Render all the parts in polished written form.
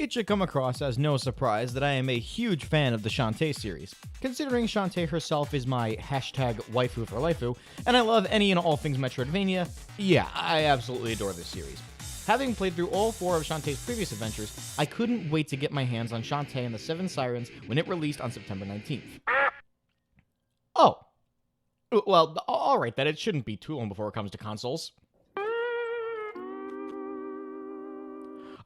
It should come across as no surprise that I am a huge fan of the Shantae series, considering Shantae herself is my hashtag waifu for lifeu, and I love any and all things Metroidvania. Yeah, I absolutely adore this series. Having played through all 4 of Shantae's previous adventures, I couldn't wait to get my hands on Shantae and the Seven Sirens when it released on September 19th. Oh. Well, alright then, it shouldn't be too long before it comes to consoles.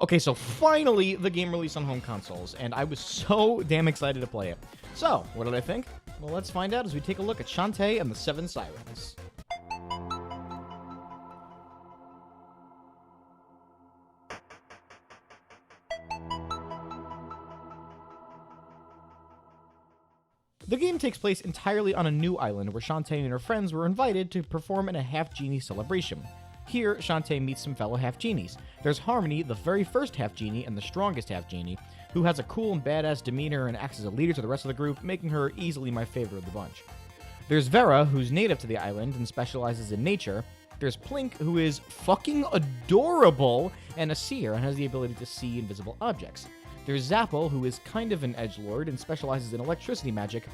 Okay, so finally, the game released on home consoles, and I was so damn excited to play it. So, what did I think? Well, let's find out as we take a look at Shantae and the Seven Sirens. The game takes place entirely on a new island where Shantae and her friends were invited to perform in a half-genie celebration. Here, Shantae meets some fellow half-genies. There's Harmony, the very first half-genie and the strongest half-genie, who has a cool and badass demeanor and acts as a leader to the rest of the group, making her easily my favorite of the bunch. There's Vera, who's native to the island and specializes in nature. There's Plink, who is fucking adorable and a seer and has the ability to see invisible objects. There's Zapple, who is kind of an edgelord and specializes in electricity magic.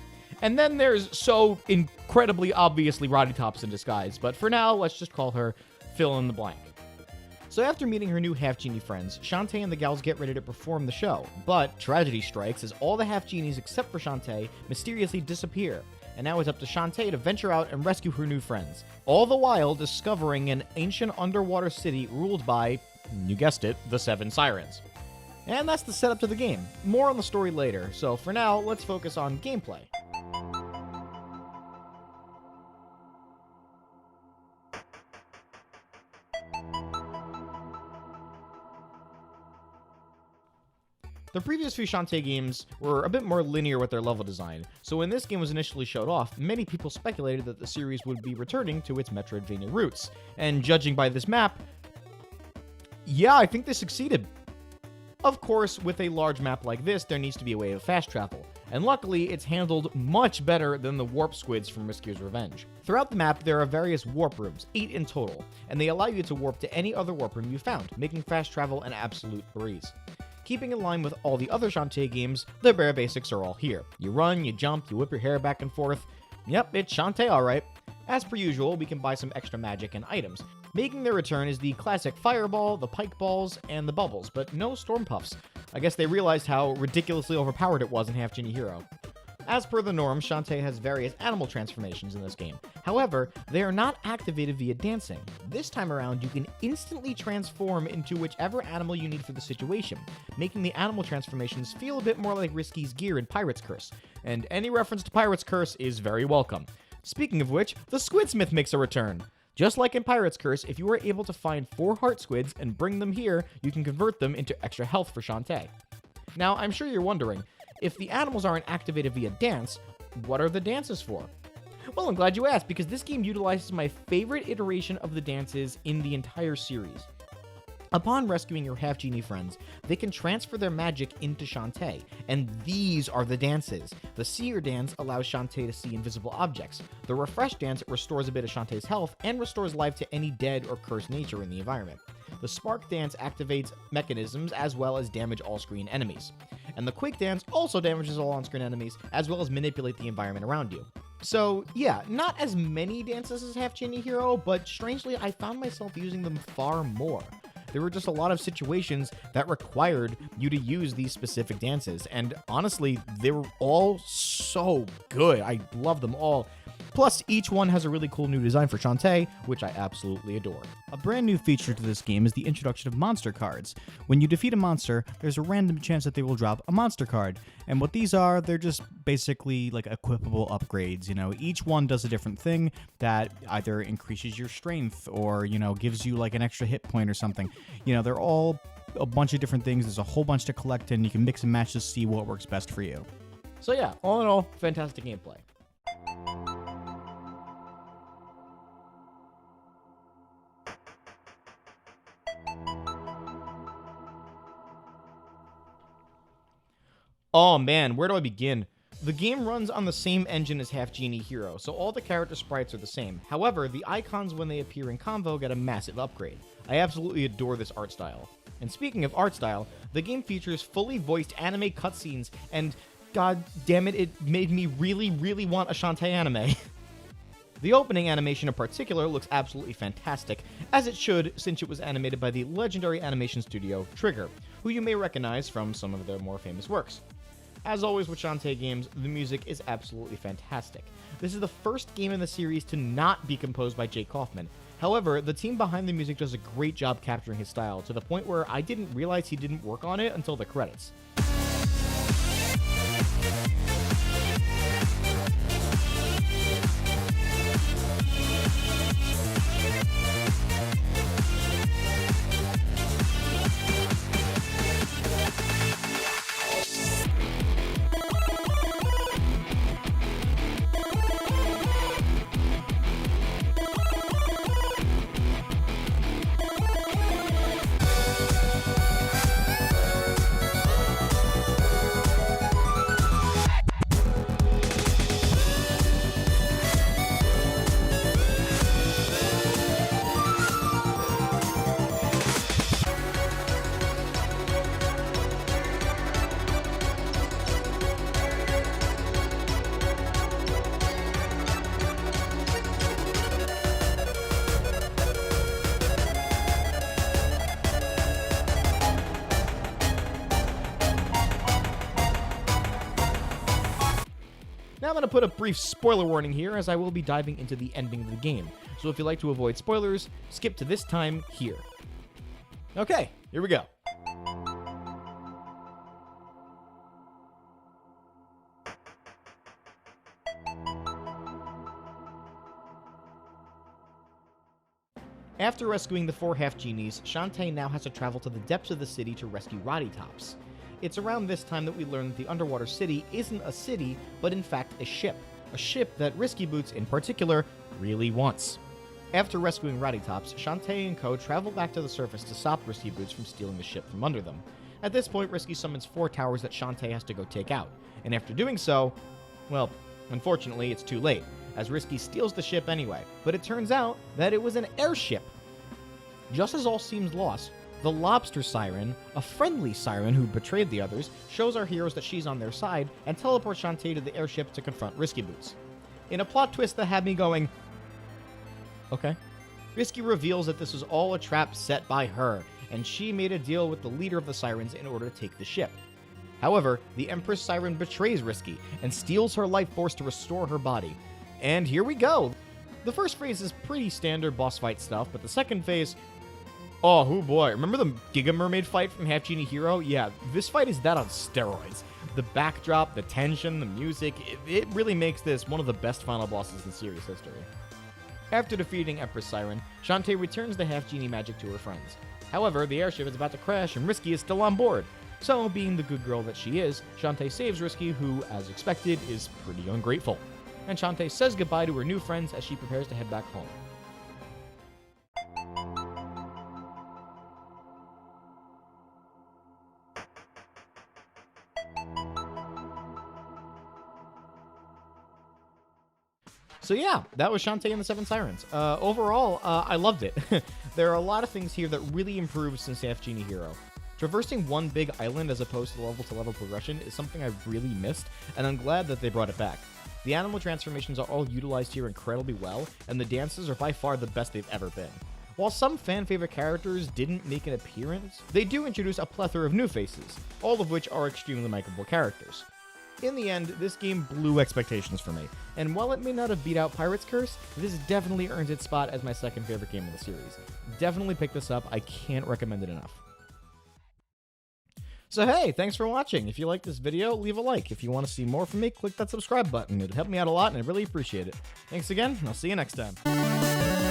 And then there's so incredibly obviously Roddy Tops in disguise, but for now, let's just call her fill in the blank. So after meeting her new half-genie friends, Shantae and the gals get ready to perform the show, but tragedy strikes as all the half-genies except for Shantae mysteriously disappear, and now it's up to Shantae to venture out and rescue her new friends, all the while discovering an ancient underwater city ruled by, you guessed it, the Seven Sirens. And that's the setup to the game. More on the story later, so for now, let's focus on gameplay. The previous few Shantae games were a bit more linear with their level design, so when this game was initially showed off, many people speculated that the series would be returning to its Metroidvania roots. And judging by this map, yeah, I think they succeeded. Of course, with a large map like this, there needs to be a way of fast travel, and luckily, it's handled much better than the warp squids from Riskier's Revenge. Throughout the map, there are various warp rooms, 8 in total, and they allow you to warp to any other warp room you found, making fast travel an absolute breeze. Keeping in line with all the other Shantae games, the bare basics are all here. You run, you jump, you whip your hair back and forth. Yep, it's Shantae alright. As per usual, we can buy some extra magic and items. Making their return is the classic fireball, the pike balls, and the bubbles, but no storm puffs. I guess they realized how ridiculously overpowered it was in Half Genie Hero. As per the norm, Shantae has various animal transformations in this game. However, they are not activated via dancing. This time around, you can instantly transform into whichever animal you need for the situation, making the animal transformations feel a bit more like Risky's gear in Pirate's Curse. And any reference to Pirate's Curse is very welcome. Speaking of which, the Squidsmith makes a return. Just like in Pirate's Curse, if you are able to find 4 heart squids and bring them here, you can convert them into extra health for Shantae. Now, I'm sure you're wondering, if the animals aren't activated via dance, what are the dances for? Well, I'm glad you asked, because this game utilizes my favorite iteration of the dances in the entire series. Upon rescuing your half-genie friends, they can transfer their magic into Shantae, and these are the dances. The Seer dance allows Shantae to see invisible objects. The Refresh dance restores a bit of Shantae's health and restores life to any dead or cursed nature in the environment. The Spark dance activates mechanisms as well as damage all-screen enemies. And the Quake dance also damages all on-screen enemies, as well as manipulate the environment around you. So, yeah, not as many dances as Half Genie Hero, but strangely, I found myself using them far more. There were just a lot of situations that required you to use these specific dances, and honestly, they were all so good. I love them all. Plus, each one has a really cool new design for Shantae, which I absolutely adore. A brand new feature to this game is the introduction of monster cards. When you defeat a monster, there's a random chance that they will drop a monster card. And what these are, they're just basically like equipable upgrades. You know, each one does a different thing that either increases your strength or, you know, gives you like an extra hit point or something. You know, they're all a bunch of different things. There's a whole bunch to collect, and you can mix and match to see what works best for you. So yeah, all in all, fantastic gameplay. Oh man, where do I begin? The game runs on the same engine as Half Genie Hero, so all the character sprites are the same. However, the icons when they appear in Convo get a massive upgrade. I absolutely adore this art style. And speaking of art style, the game features fully voiced anime cutscenes, and god damn it made me really want a Shantae anime. The opening animation in particular looks absolutely fantastic, as it should, since it was animated by the legendary animation studio Trigger, who you may recognize from some of their more famous works. As always with Shantae games, the music is absolutely fantastic. This is the first game in the series to not be composed by Jake Kaufman. However, the team behind the music does a great job capturing his style, to the point where I didn't realize he didn't work on it until the credits. Now I'm going to put a brief spoiler warning here, as I will be diving into the ending of the game. So if you'd like to avoid spoilers, skip to this time here. Okay, here we go. After rescuing the 4 half-genies, Shantae now has to travel to the depths of the city to rescue Roddy Tops. It's around this time that we learn that the underwater city isn't a city, but in fact a ship. A ship that Risky Boots, in particular, really wants. After rescuing Roddy Tops, Shantae and co. travel back to the surface to stop Risky Boots from stealing the ship from under them. At this point, Risky summons 4 towers that Shantae has to go take out. And after doing so, well, unfortunately, it's too late, as Risky steals the ship anyway. But it turns out that it was an airship. Just as all seems lost, the Lobster Siren, a friendly siren who betrayed the others, shows our heroes that she's on their side and teleports Shantae to the airship to confront Risky Boots. In a plot twist that had me going, okay. Risky reveals that this was all a trap set by her, and she made a deal with the leader of the Sirens in order to take the ship. However, the Empress Siren betrays Risky and steals her life force to restore her body. And here we go! The first phase is pretty standard boss fight stuff, but the second phase... oh boy, remember the Giga Mermaid fight from Half Genie Hero? Yeah, this fight is that on steroids. The backdrop, the tension, the music, it really makes this one of the best final bosses in series history. After defeating Empress Siren, Shantae returns the Half Genie magic to her friends. However, the airship is about to crash and Risky is still on board. So, being the good girl that she is, Shantae saves Risky, who, as expected, is pretty ungrateful. And Shantae says goodbye to her new friends as she prepares to head back home. So yeah, that was Shantae and the Seven Sirens. Overall, I loved it. There are a lot of things here that really improved since Half Genie Hero. Traversing one big island as opposed to level-to-level progression is something I've really missed, and I'm glad that they brought it back. The animal transformations are all utilized here incredibly well, and the dances are by far the best they've ever been. While some fan-favorite characters didn't make an appearance, they do introduce a plethora of new faces, all of which are extremely likable characters. In the end, this game blew expectations for me, and while it may not have beat out Pirate's Curse, this definitely earns its spot as my second favorite game in the series. Definitely pick this up, I can't recommend it enough. So hey, thanks for watching. If you like this video, leave a like. If you want to see more from me, click that subscribe button. It'd help me out a lot and I'd really appreciate it. Thanks again, and I'll see you next time.